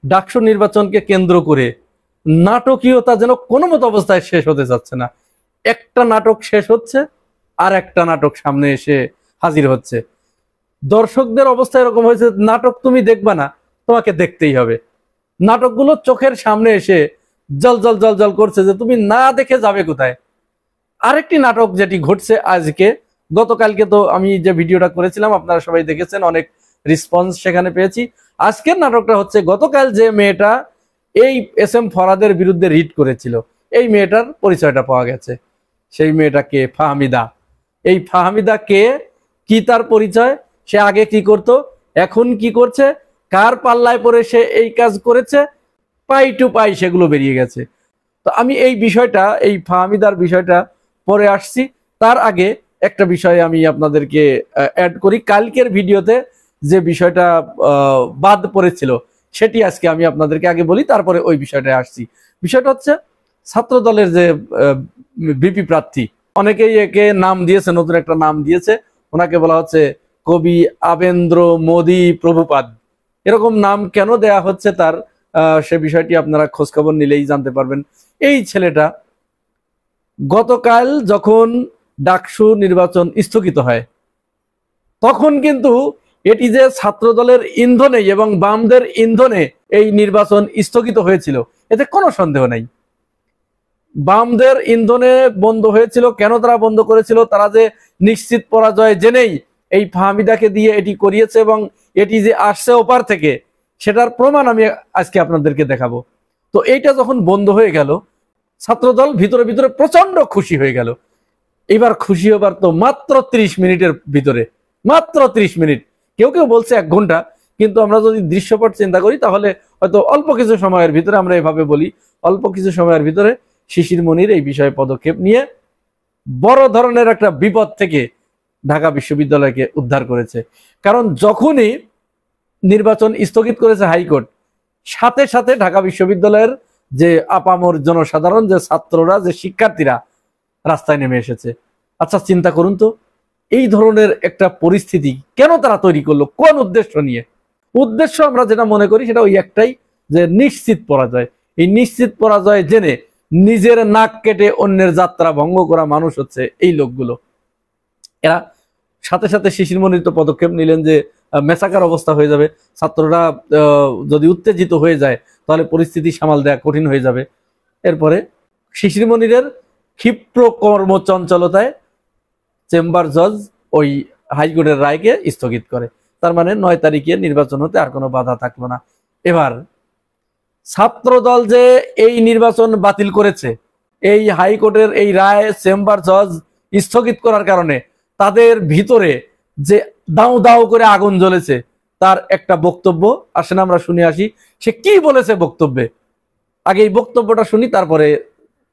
ডাকসু নির্বাচনকে কেন্দ্র করে নাটকীয়তা যেন কোনো মতো অবস্থায় শেষ হতে যাচ্ছে না। একটা নাটক শেষ হচ্ছে আর একটা নাটক সামনে এসে হাজির হচ্ছে। দর্শকদের অবস্থা এরকম হয়েছে, নাটক তুমি দেখবা না, তোমাকে দেখতেই হবে। নাটকগুলো চোখের সামনে এসে জল জল জল জল করছে যে তুমি না দেখে যাবে কোথায়। আরেকটি নাটক যেটি ঘটছে আজকে, গতকালকে তো আমি যে ভিডিওটা করেছিলাম আপনারা সবাই দেখেছেন, অনেক রেসপন্স সেখানে পেয়েছি। আজকের নাটকটা হচ্ছে গতকাল যে মেয়েটা এই এস এম ফরহাদের বিরুদ্ধে রিট করেছিল, এই মেয়েটার পরিচয়টা পাওয়া গেছে। সেই মেয়েটাকে ফাহমিদা। এই ফাহমিদা কে, কি তার পরিচয়, সে আগে কি করত, এখন কি করছে, কার পাল্লায় পড়ে সে এই কাজ করেছে, পাই টু পাই সেগুলো বেরিয়ে গেছে। তো আমি এই বিষয়টা, এই ফাহমিদার বিষয়টা পরে আসছি। তার আগে একটা বিষয় আমি আপনাদেরকে অ্যাড করি। কালকের ভিডিওতে যে বিষয়টা বাদ পড়েছিল সেটি আজকে আমি আপনাদেরকে আগে বলি, তারপরে ওই বিষয়টায় আসছি। বিষয়টা হচ্ছে ছাত্র দলের যে ভিপি প্রার্থী, অনেকেই একে নাম দিয়েছে, নতুন একটা নাম দিয়েছে, ওনাকে বলা হচ্ছে কবি আবেন্দ্র মোদী প্রভুপাদ। এরকম নাম কেন দেয়া হচ্ছে তার সে বিষয়টি আপনারা খোঁজখবর নিলেই জানতে পারবেন। এই ছেলেটা গতকাল যখন ডাকসু নির্বাচন স্থগিত হয়, তখন কিন্তু এটি যে ছাত্র দলের ইন্ধনে এবং বামদের ইন্ধনে এই নির্বাচন স্থগিত হয়েছিল, এতে কোনো সন্দেহ নাই। বামদের ইন্ধনে বন্ধ হয়েছিল। কেন তারা বন্ধ করেছিল? তারা যে নিশ্চিত পরাজয় জেনেই এই ফাহমিদাকে দিয়ে এটি করিয়েছে এবং এটি যে আসছে ওপার থেকে, সেটার প্রমাণ আমি আজকে আপনাদেরকে দেখাবো। তো এইটা যখন বন্ধ হয়ে গেল, ছাত্রদল ভিতরে ভিতরে প্রচন্ড খুশি হয়ে গেল। এবার খুশি হবার তো মাত্র 30 মিনিটের ভিতরে, মাত্র 30 মিনিট, কেউ কেউ বলছে 1 ঘন্টা, কিন্তু আমরা যদি দৃশ্যপট চিন্তা করি তাহলে হয়তো অল্প কিছু সময়ের ভিতরে, আমরা এভাবে বলি, অল্প কিছু সময়ের ভিতরে শিশির মনির এই বিষয়ে পদক্ষেপ নিয়ে বড় ধরনের একটা বিপদ থেকে ঢাকা বিশ্ববিদ্যালয়কে উদ্ধার করেছে। কারণ যখনই নির্বাচন স্থগিত করেছে হাইকোর্ট, সাথে সাথে ঢাকা বিশ্ববিদ্যালয়ের যে আপামর জনসাধারণ, যে ছাত্ররা, যে শিক্ষার্থীরা রাস্তায় নেমে এসেছে। আচ্ছা চিন্তা করুন তো, এই ধরনের একটা পরিস্থিতি কেন তারা তৈরি করলো, কোন উদ্দেশ্য নিয়ে? উদ্দেশ্য আমরা যেটা মনে করি সেটা ওই একটাই, যে নিশ্চিত পরাজয়। এই নিশ্চিত পরাজয় জেনে নিজের নাক কেটে অন্যের যাত্রা ভঙ্গ করা মানুষ হচ্ছে এই লোকগুলো। এরা সাথে সাথে শিশির মনির তো পদক্ষেপ নিলেন যে মেসাকার অবস্থা হয়ে যাবে, ছাত্ররা যদি উত্তেজিত হয়ে যায় তাহলে পরিস্থিতি সামাল দেওয়া কঠিন হয়ে যাবে। এরপরে শিশির মনিরের ক্ষিপ্র কর্মচঞ্চলতায় চেম্বার জজ ওই হাইকোর্টের রায়কে স্থগিত করে। তার মানে 9 তারিখে নির্বাচন হতে আর কোনো বাধা থাকলো না। এবার ছাত্রদল যে এই নির্বাচন বাতিল করেছে, এই হাইকোর্টের এই রায় চেম্বার জজ স্থগিত করার কারণে তাদের ভিতরে যে দাউ দাউ করে আগুন জ্বলেছে, তার একটা বক্তব্য আসেন আমরা শুনে আসি। সে কি বলেছে বক্তব্যে, আগে এই বক্তব্যটা শুনি, তারপরে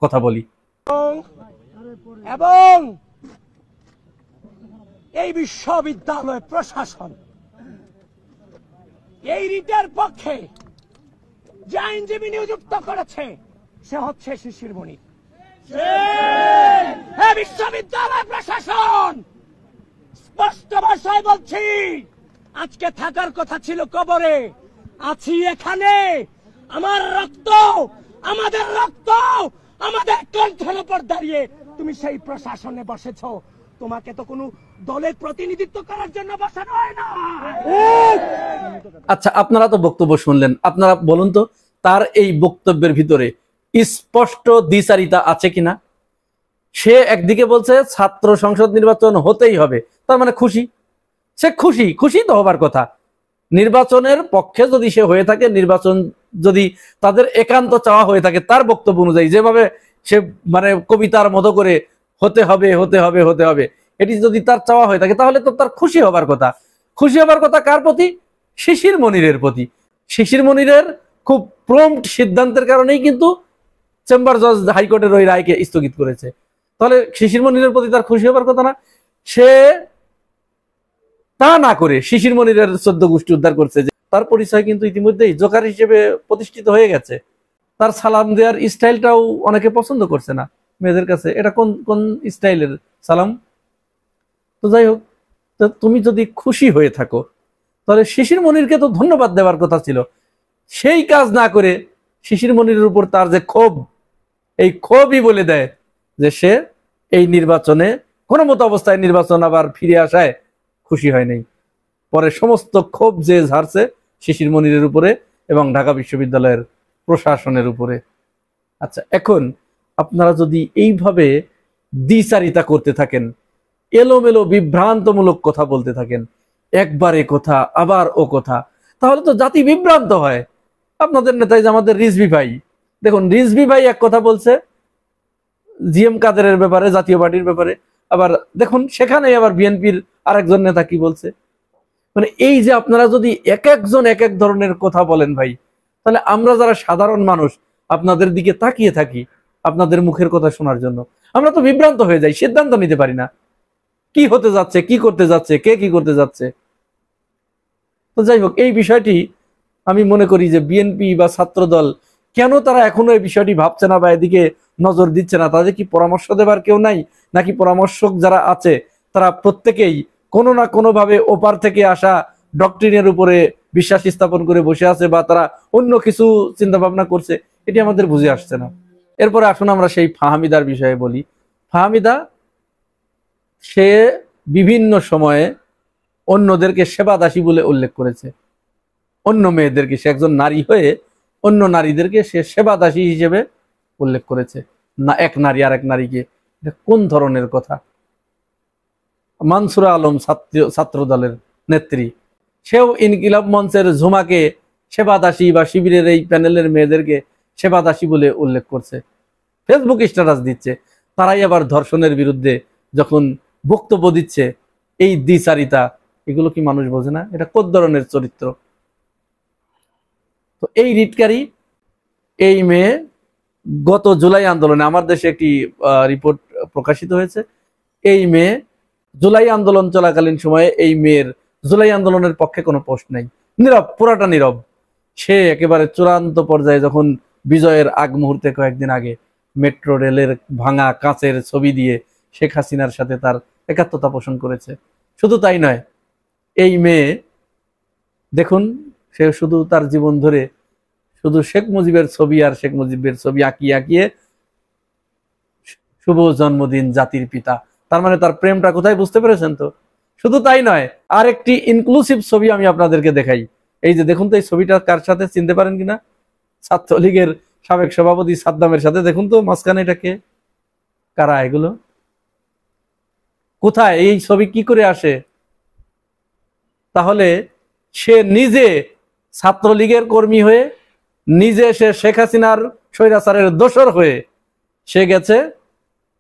কথা বলি। এবং এই বিশ্ববিদ্যালয় প্রশাসন এই রিটের পক্ষে যে আইনজীবী নিযুক্ত করেছে সে হচ্ছে শিশির মনির। বিশ্ববিদ্যালয় প্রশাসন স্পষ্ট ভাষায় বলছি, আজকে থাকার কথা ছিল কবরে, আছি এখানে। আমার রক্ত, আমাদের রক্ত, আমাদের কণ্ঠের উপর দাঁড়িয়ে তুমি সেই প্রশাসনে বসেছ। তোমাকে তো কোনো দলের প্রতিনিধিত্ব করার জন্য বসানো হয় না। আচ্ছা আপনারা তো বক্তব্য শুনলেন, আপনারা বলুন তো তার এই বক্তব্যের ভিতরে স্পষ্ট দ্বিচারিতা আছে কিনা? সে একদিকে বলছে ছাত্র সংসদ নির্বাচন হতেই হবে, তার মানে খুশি, সে খুশি, খুশি তো হবার কথা। নির্বাচনের পক্ষে যদি সে হয়ে থাকে, নির্বাচন যদি তাদের একান্ত চাওয়া হয়ে থাকে, তার বক্তব্য অনুযায়ী যেভাবে সে মানে কবিতার মতো করে হতে হবে হতে হবে হতে হবে, এটি যদি তার চাওয়া হয়ে থাকে তাহলে তো তার খুশি হবার কথা। খুশি হবার কথা কার প্রতি? শিশির মনিরের প্রতি। শিশির মনিরের খুব প্রম্পট সিদ্ধান্তের কারণেই কিন্তু চেম্বার জজ হাইকোর্টের ওই রায়কে স্থগিত করেছে। তাহলে শিশির মনিরের প্রতি তার খুশি হবার কথা না? সে তা না করে শিশির মনিরের 14 গোষ্ঠী উদ্ধার করছে, যে তার পরিচয় কিন্তু ইতিমধ্যেই জোকার হিসেবে প্রতিষ্ঠিত হয়ে গেছে। তার সালাম দেওয়ার স্টাইলটাও অনেকে পছন্দ করছে না মেয়েদের কাছে, এটা কোন কোন স্টাইলের সালাম? তো যাই হোক, তো তুমি যদি খুশি হয়ে থাকো তাহলে শিশির মনিরকে তো ধন্যবাদ দেওয়ার কথা ছিল। সেই কাজ না করে শিশির মনিরের উপর তার যে ক্ষোভ, এই ক্ষোভই বলে দেয় যে সে এই নির্বাচনে কোনো মতো অবস্থায় নির্বাচন আবার ফিরে আসায় খুশি হয় নাই। পরে সমস্ত ক্ষোভ যে ঝাড়ছে শিশির মনিরের উপরে এবং ঢাকা বিশ্ববিদ্যালয়ের প্রশাসনের উপরে। আচ্ছা, এখন আপনারা যদি এইভাবে দ্বিচারিতা করতে থাকেন, এলোমেলো বিভ্রান্তমূলক কথা বলতে থাকেন, একবার এ কথা আবার ও কথা, তাহলে তো জাতি বিভ্রান্ত হয়। আপনাদের নেতাই যে আমাদের রিজভী ভাই, দেখুন রিজভী ভাই এক কথা বলছে জিএম কাদেরের ব্যাপারে, জাতীয় পার্টির ব্যাপারে, আবার দেখুন সেখানে আবার বিএনপির আরেকজন নেতা কি বলছে। মানে এই যে আপনারা যদি এক একজন এক এক ধরনের কথা বলেন ভাই, তাহলে আমরা যারা সাধারণ মানুষ আপনাদের দিকে তাকিয়ে থাকি আপনাদের মুখের কথা শোনার জন্য, আমরা তো বিভ্রান্ত হয়ে যাই, সিদ্ধান্ত নিতে পারি না কি হতে যাচ্ছে, কি করতে যাচ্ছে, কে কি করতে যাচ্ছে। তো যাই হোক, এই বিষয়টি আমি মনে করি যে বিএনপি বা ছাত্রদল কেন তারা এখনো এই বিষয়টি ভাবছে না বা এদিকে নজর দিচ্ছে না? তাদের কি পরামর্শ দেবার কেউ নাই, নাকি পরামর্শক যারা আছে তারা প্রত্যেকেই কোনো না কোনো ভাবে ওপার থেকে আসা ডক্ট্রিনের উপরে বিশ্বাস স্থাপন করে বসে আছে, বা তারা অন্য কিছু চিন্তা ভাবনা করছে? এটি আমাদের বুঝে আসছে না। এরপরে আসুন আমরা সেই ফাহমিদার বিষয়ে বলি। ফাহমিদা সে বিভিন্ন সময়ে অন্যদেরকে সেবাদাসী বলে উল্লেখ করেছে। অন্য মেয়েদেরকে, সে একজন নারী হয়ে অন্য নারীদেরকে সে সেবাদাসী হিসেবে উল্লেখ করেছে, না এক নারী আর এক নারীকে। এটা কোন ধরনের কথা? মানসুরা আলম ছাত্র দলের নেত্রী, সেও ইনকিলাব মঞ্চের ঝুমাকে সেবাদাসী বা শিবিরের এই প্যানেলের মেয়েদেরকে সেবাদাসী বলে উল্লেখ করছে, ফেসবুক স্ট্যাটাস দিচ্ছে। তারাই আবার ধর্ষণের বিরুদ্ধে যখন বক্তব্য দিচ্ছে, এই দ্বিচারিতা, এগুলো কি মানুষ বোঝে না? এটা কোন ধরনের চরিত্র? তো এই রিটকারী এই মেয়ে গত জুলাই আন্দোলনে, আমার দেশে একটি রিপোর্ট প্রকাশিত হয়েছে, এই মেয়ে জুলাই আন্দোলন চলাকালীন সময়ে এই মেয়ের জুলাই আন্দোলনের পক্ষে কোনো পোস্ট নাই, নীরব, পুরাটা নীরব। সে একেবারে চূড়ান্ত পর্যায়ে যখন বিজয়ের আগ মুহূর্তে কয়েকদিন আগে মেট্রো রেলের ভাঙা কাঁচের ছবি দিয়ে শেখ হাসিনার সাথে তার একাত্মতা পোষণ করেছে। শুধু তাই নয়, এই মেয়ে দেখুন, সে শুধু তার জীবন ধরে শুধু শেখ মুজিবের ছবি আর শেখ মুজিবের ছবি আঁকিয়ে আঁকিয়ে শুভ জন্মদিন জাতির পিতা, তার মানে তার প্রেমটা কোথায়, বুঝতে পেরেছেন তো? শুধু তাই নয়, আরেকটি ইনক্লুসিভ ছবি আমি আপনাদেরকে দেখাই। এই যে দেখুন তো, এই ছবিটা কার সাথে, চিনতে পারেন কিনা? ছাত্রলীগের সাবেক সভাপতি সাদ্দামের সাথে। দেখুন তো মাঝখানে এটাকে, কারা এগুলো, কোথায়, এই ছবি কি করে আসে? তাহলে সে নিজে ছাত্রলীগের কর্মী হয়ে, নিজে সে শেখ হাসিনার স্বৈরাচারের দোসর হয়ে সে গেছে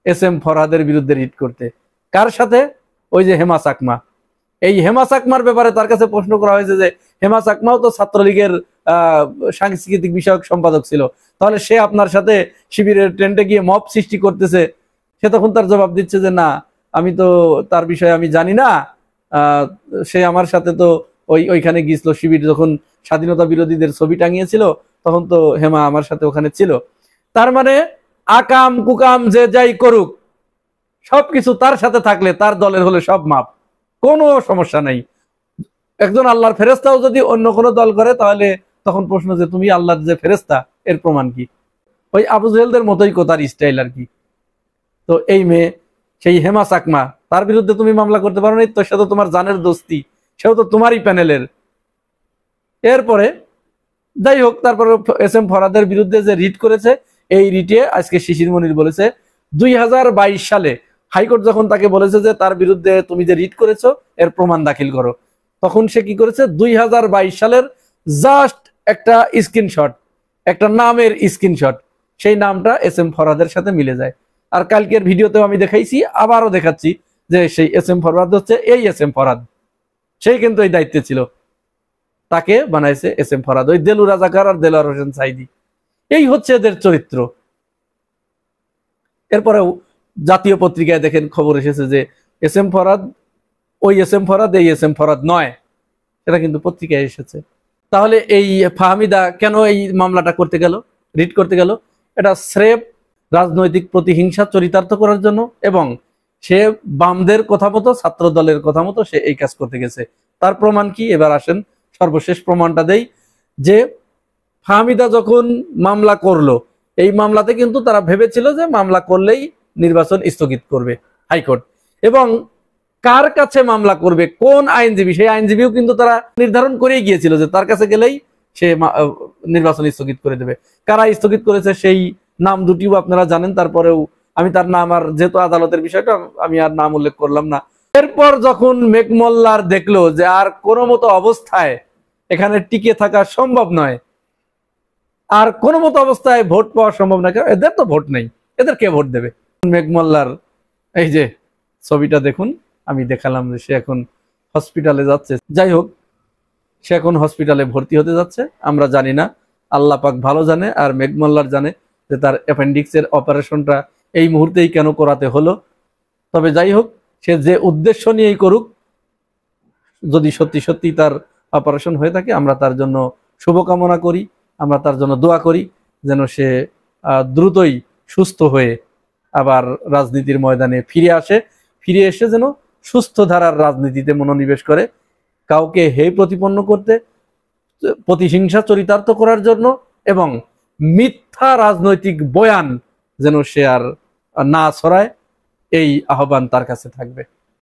এস এম ফরহাদের বিরুদ্ধে রিট করতে। কার সাথে? ওই যে হেমা চাকমা। এই হেমা চাকমার ব্যাপারে তার কাছে প্রশ্ন করা হয়েছে যে হেমা চাকমাও তো ছাত্রলীগের সাংস্কৃতিক বিষয়ক সম্পাদক ছিল, তাহলে সে আপনার সাথে শিবিরের টেন্টে গিয়ে মব সৃষ্টি করতেছে? সে তখন তার জবাব দিচ্ছে যে না, আমি তো তার বিষয়ে আমি জানি না, সে আমার সাথে তো ওইখানে গিয়েছিল, শিবির যখন স্বাধীনতা বিরোধীদের ছবি টাঙিয়েছিল তখন তো হেমা আমার সাথে ওখানে ছিল। তার মানে আকাম কুকাম যে যাই করুক, সবকিছু তার সাথে থাকলে, তার দলের হলে সব মাপ, কোনো সমস্যা নাই। একজন আল্লাহর ফেরেস্তাও যদি অন্য কোনো দল করে, তাহলে তখন প্রশ্ন যে তুমি আল্লাহর যে ফেরেস্তা, এর প্রমাণ কি? ওই আবু জেহেলদের মতোই কোথার স্টাইল আর কি। তো এই মেয়ে, সেই হেমা চাকমা, তার বিরুদ্ধে তুমি মামলা করতে পারো না, তোর সাথে তোমার জানের দোস্তি, সেও তো তোমারই প্যানেলের। এরপরে যাই হোক, তারপরে এস এম ফরহাদের বিরুদ্ধে যে রিট করেছে, এই রিটে আজকে শিশির মনির বলেছে 2022 সালে হাইকোর্ট যখন তাকে বলেছে যে তার বিরুদ্ধে তুমি যে রিট করেছো এর প্রমাণ দাখিল করো, তখন সে কি করেছে, 2022 সালের জাস্ট একটা স্ক্রিনশট, একটা নামের স্ক্রিনশট, সেই নামটা এস এম ফরহাদের সাথে মিলে যায়। আর কালকের ভিডিওতেও আমি দেখাইছি, আবারও দেখাচ্ছি যে সেই এস এম ফরহাদ হচ্ছে এই এস এম ফরহাদ, সেই কিন্তু এই দায়িত্বে ছিল, তাকে বানাইছে এস এম ফরহাদ, ওই দেলু রাজাকার আর দেলোয়ার হোসেন সাইদি। এই হচ্ছে এদের চরিত্র। এরপরেও জাতীয় পত্রিকায় দেখেন খবর এসেছে যে এস এম ফরহাদ ওই এস এম ফরহাদ এই এস এম ফরহাদ নয়, সেটা কিন্তু পত্রিকায় এসেছে। তাহলে এই ফাহমিদা কেন এই মামলাটা করতে গেল, রিট করতে গেল? এটা স্রেফ রাজনৈতিক প্রতিহিংসা চরিতার্থ করার জন্য, এবং সে বামদের কথা মতো, ছাত্র দলের কথা মতো সে এই কাজ করতে গেছে। তার প্রমাণ কি? এবার আসেন সর্বশেষ প্রমাণটা দেই, যে ফাহমিদা যখন মামলা করলো, এই মামলাতে কিন্তু তারা ভেবেছিল যে মামলা করলেই নির্বাচন স্থগিত করবে হাইকোর্ট, এবং কার কাছে মামলা করবে, কোন আইনজীবী, সেই আইনজীবীও কিন্তু তারা নির্ধারণ করেই গিয়েছিল যে তার কাছে গেলেই সে নির্বাচন স্থগিত করে দেবে। কারা স্থগিত করেছে সেই নাম দুটিও আপনারা জানেন, তারপরেও আমি তার নাম, আর যেহেতু আদালতের বিষয়টা আমি আর নাম উল্লেখ করলাম না। এরপর যখন মেঘমল্লার দেখলো যে আর কোনো মতো অবস্থায় এখানে টিকে থাকা সম্ভব নয়, আর কোনো মতো অবস্থায় ভোট পাওয়া সম্ভব নয়, এদের তো ভোট নেই, এদের কে ভোট দেবে, মেঘমল্লার এই যে ছবিটা দেখুন, আমি দেখালাম যে সে এখন হসপিটালে যাচ্ছে। যাই হোক, সে এখন হসপিটালে ভর্তি হতে যাচ্ছে। আমরা জানি না, আল্লাহ পাক ভালো জানে, আর মেঘমল্লার জানে যে তার অ্যাপেন্ডিক্সের অপারেশনটা এই মুহূর্তেই কেন করাতে হলো। তবে যাই হোক, সে যে উদ্দেশ্য নিয়েই করুক, যদি সত্যি সত্যি তার অপারেশন হয়ে থাকে, আমরা তার জন্য শুভকামনা করি, আমরা তার জন্য দোয়া করি যেন সে দ্রুতই সুস্থ হয়ে আবার রাজনীতির ময়দানে ফিরে এসে যেন সুস্থ ধারার রাজনীতিতে মনোনিবেশ করে, কাউকে হেয় প্রতিপন্ন করতে, প্রতিহিংসা চরিতার্থ করার জন্য এবং মিথ্যা রাজনৈতিক বয়ান যেন সে আর না ছড়ায়, এই আহ্বান তার কাছে থাকবে।